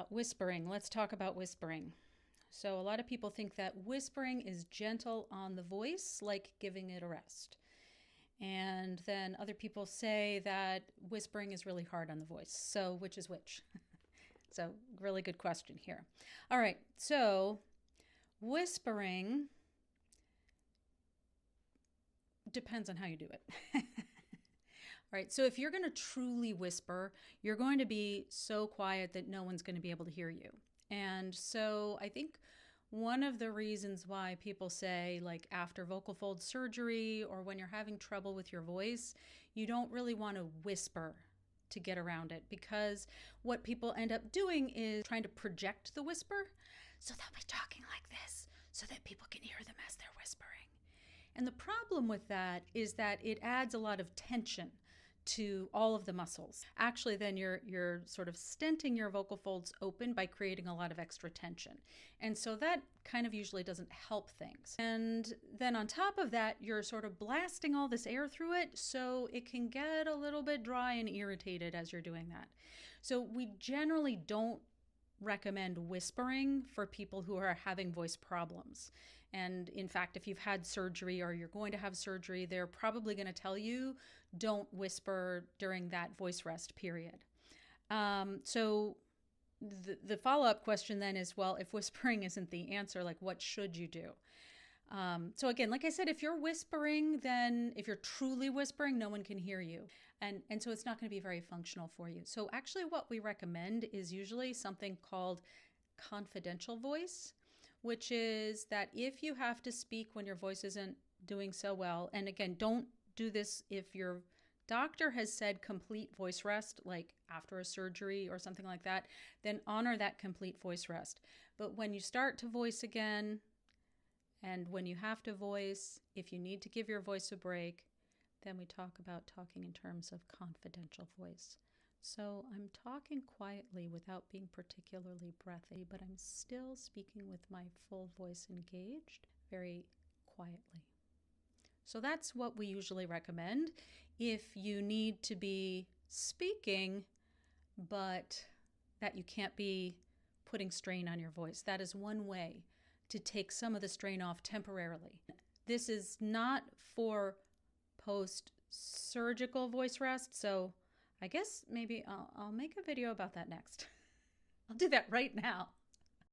Whispering. Let's talk about whispering. So, a lot of people think that whispering is gentle on the voice, like giving it a rest. And then other people say that whispering is really hard on the voice. So, which is which? So, really good question here. All right. So, whispering depends on how you do it. All right. So, if you're going to truly whisper, you're going to be so quiet that no one's going to be able to hear you. And so, I think one of the reasons why people say, like after vocal fold surgery or when you're having trouble with your voice, you don't really want to whisper to get around it, because what people end up doing is trying to project the whisper. So they'll be talking like this so that people can hear them as they're whispering. And the problem with that is that it adds a lot of tension to all of the muscles. Actually, then you're sort of stenting your vocal folds open by creating a lot of extra tension. And so that kind of usually doesn't help things. And then on top of that, you're sort of blasting all this air through it, so it can get a little bit dry and irritated as you're doing that. So we generally don't recommend whispering for people who are having voice problems. And in fact, if you've had surgery or you're going to have surgery, they're probably going to tell you don't whisper during that voice rest period. So the follow-up question then is, well, if whispering isn't the answer, like what should you do? So again, like I said, if you're whispering, then if you're truly whispering, no one can hear you. And so it's not going to be very functional for you. So actually what we recommend is usually something called confidential voice, which is that if you have to speak when your voice isn't doing so well, and again, don't do this if your doctor has said complete voice rest, like after a surgery or something like that, then honor that complete voice rest. But when you start to voice again, and when you have to voice, if you need to give your voice a break, then we talk about talking in terms of confidential voice. So I'm talking quietly without being particularly breathy, but I'm still speaking with my full voice engaged very quietly. So that's what we usually recommend if you need to be speaking, but that you can't be putting strain on your voice. That is one way to take some of the strain off temporarily. This is not for post-surgical voice rest, so I guess maybe I'll make a video about that next. I'll do that right now.